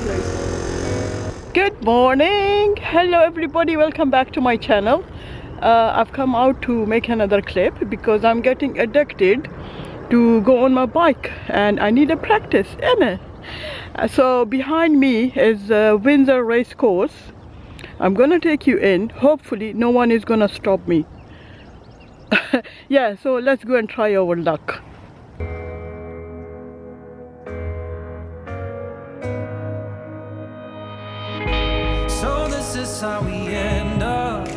place. Good morning. Hello everybody, welcome back to my channel. I've come out to make another clip because I'm getting addicted to go on my bike and I need a practice, innit? So behind me is Windsor race course. I'm gonna take you in. Hopefully no one is gonna stop me. Yeah, so let's go and try our luck. So this is how we end up,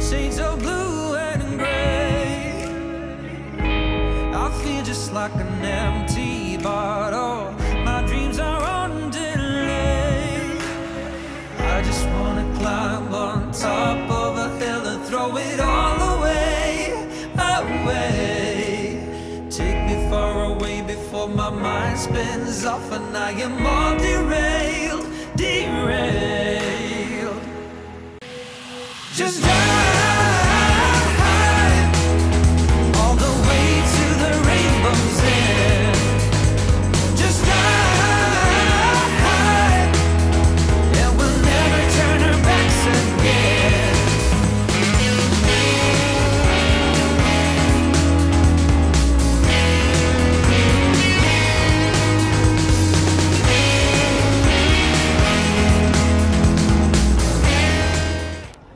shades of blue and gray. I feel just like an empty bottle, my dreams are on delay. I just wanna climb on top of a hill and throw it all away, away. Take me far away before my mind spins off and I am all derailed, derailed. Just drive all the way to the rainbow's end. Just drive and we'll never turn our backs again.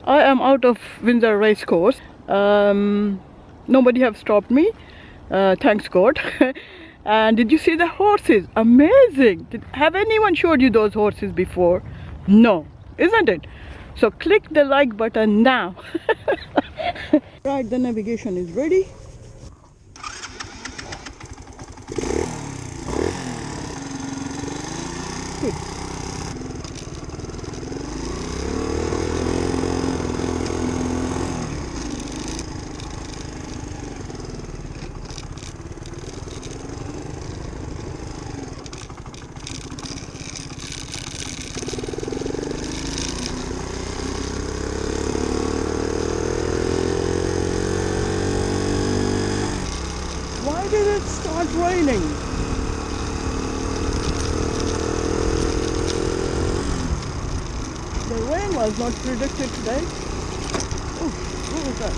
I am out of Windsor race course. Nobody have stopped me, thanks God. And did you see the horses? Amazing. Have anyone showed you those horses before? No, isn't it? So click the like button now. Right, the navigation is ready. Good. Why did it start raining? The rain was not predicted today. Oh, what was that?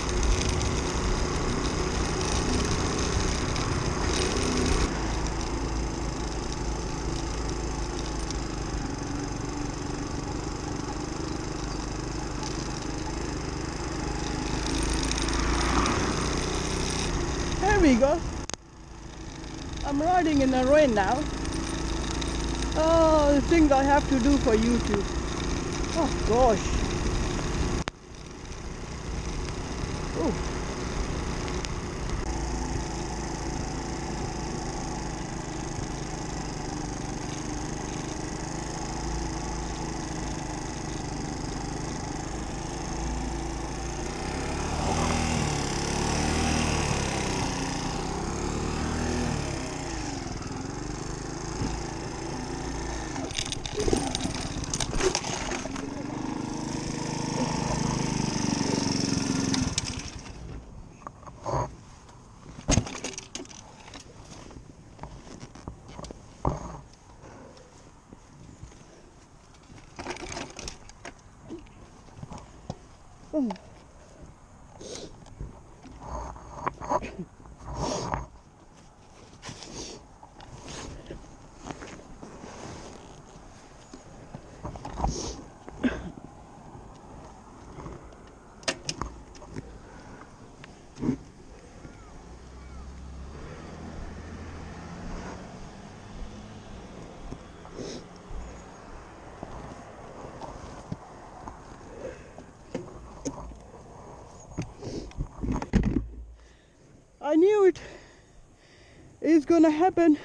There we go. I'm riding in the rain now. Oh, the things I have to do for YouTube. Oh gosh. Oh. Oh. I knew it is gonna happen.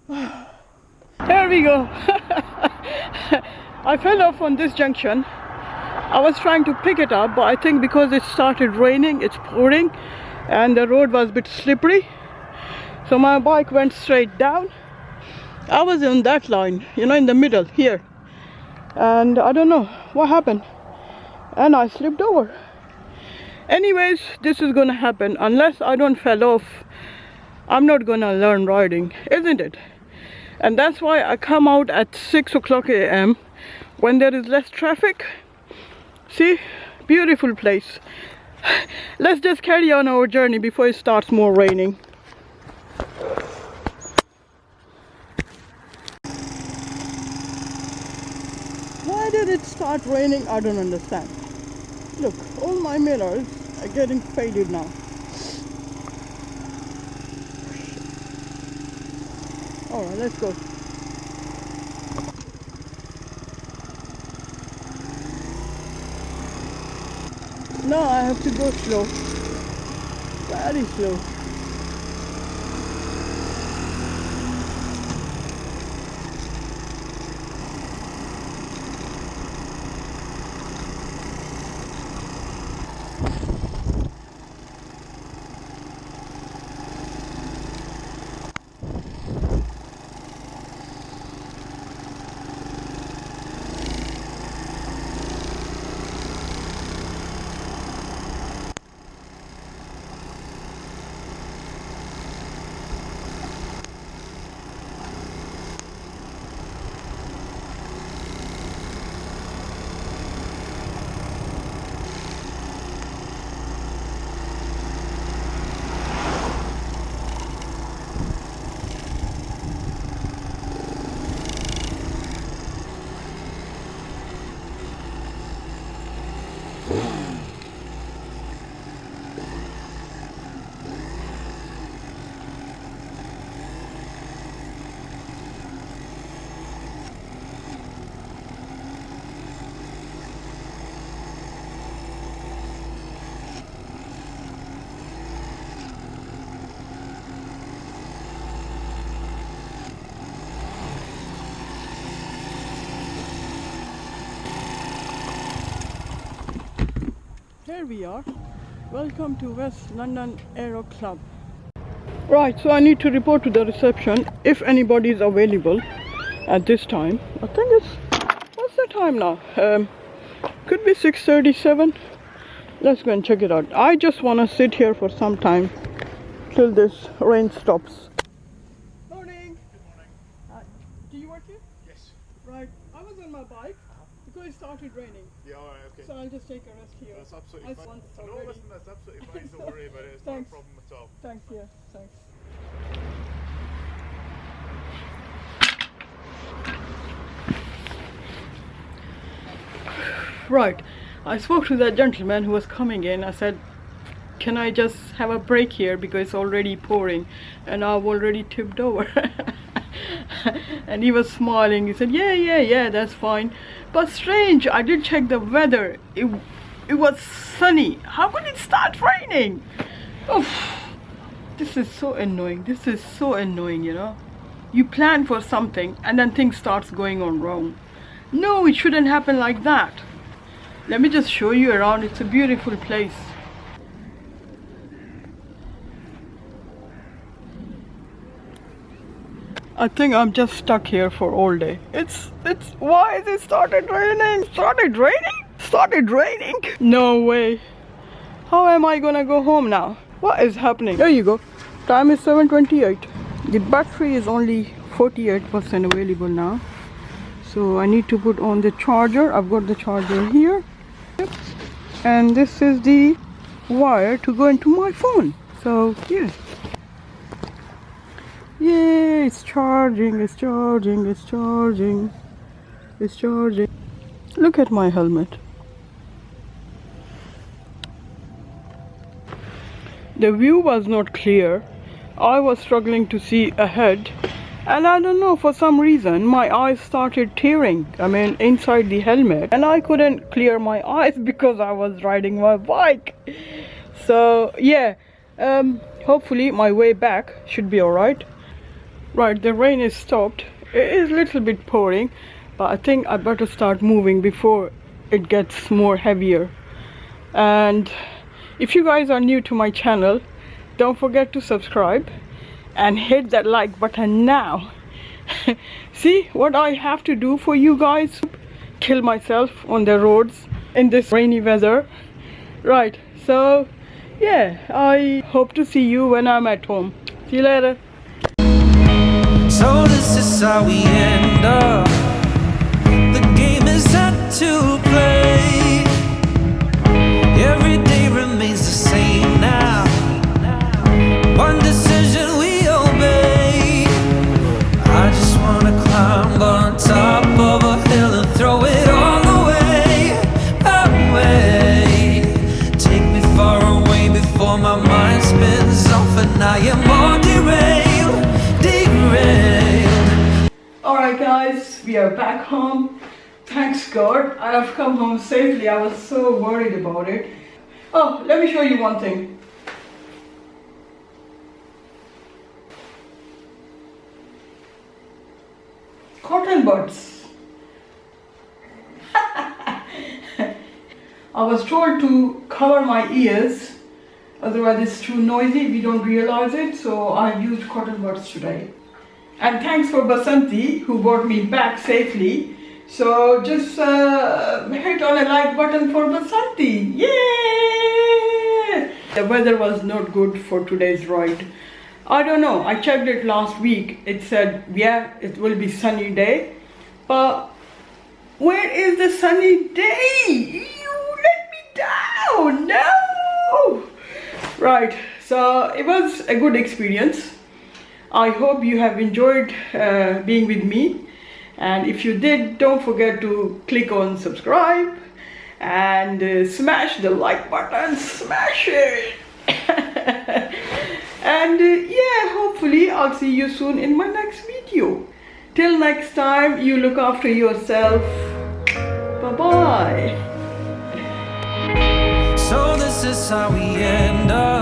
There we go. I fell off on this junction. I was trying to pick it up, but I think because it started raining, it's pouring, and the road was a bit slippery. So my bike went straight down. I was on that line, you know, in the middle here. And I don't know what happened. And I slipped over. Anyways, this is gonna happen. Unless I don't fall off, I'm not gonna learn riding, isn't it? And that's why I come out at 6 o'clock a.m. when there is less traffic. See, beautiful place. Let's just carry on our journey before it starts more raining. Why did it start raining? I don't understand. Look, all my mirrors are getting faded now. Alright, let's go. No, I have to go slow. Very slow. Here we are. Welcome to West London Aero Club. Right, so I need to report to the reception if anybody is available at this time. I think it's, what's the time now? Could be 6:37. Let's go and check it out. I just want to sit here for some time till this rain stops. Morning. Good morning. Do you work here? Yes. Right. I was on my bike because it started raining. Yeah, alright, okay. So I'll just take a rest here. That's absolutely fine. Once No, already. listen, that's absolutely fine. Don't worry about it. It's not a Thanks. problem at all. Thanks, yeah, thanks. Right, I spoke to that gentleman who was coming in. I said, can I just have a break here because it's already pouring and I've already tipped over. And he was smiling. He said, yeah, that's fine. But strange, I did check the weather. It was sunny. How could it start raining? Oof. This is so annoying. This is so annoying, you know. You plan for something and then things starts going on wrong. No, it shouldn't happen like that. Let me just show you around. It's a beautiful place. I think I'm just stuck here for all day. It's why is it started raining? Started raining? No way. How am I gonna go home now? What is happening? There you go. Time is 7:28. The battery is only 48% available now. So I need to put on the charger. I've got the charger here. And this is the wire to go into my phone. So yeah. Yeah, it's charging, it's charging, it's charging, it's charging. Look at my helmet. The view was not clear. I was struggling to see ahead. And I don't know, for some reason, my eyes started tearing. I mean, inside the helmet. And I couldn't clear my eyes because I was riding my bike. So, yeah. Hopefully my way back should be alright. Right, the rain is stopped. It is a little bit pouring, but I think I better start moving before it gets more heavier. And if you guys are new to my channel, don't forget to subscribe and hit that like button now. See what I have to do for you guys? Kill myself on the roads in this rainy weather. Right, so yeah, I hope to see you when I'm at home. See you later. So this is how we end up. The game is set to play. Every day remains the same now. One decision we obey. I just wanna climb on top of a hill and throw it all away, away. Take me far away before my mind spins off and I am all derailed, derailed. Alright guys, we are back home. Thanks God, I have come home safely. I was so worried about it. Oh, let me show you one thing. Cotton buds. I was told to cover my ears, otherwise it's too noisy, we don't realize it, so I used cotton buds today. And thanks for Basanti who brought me back safely. So just hit on a like button for Basanti. Yay! The weather was not good for today's ride. I don't know, I checked it last week. It said, yeah, it will be sunny day. But where is the sunny day? You let me down. No! Right, so it was a good experience. I hope you have enjoyed being with me. And if you did, don't forget to click on subscribe and smash the like button, smash it. And yeah, hopefully I'll see you soon in my next video. Till next time, you look after yourself. Bye-bye. So this is how we end up.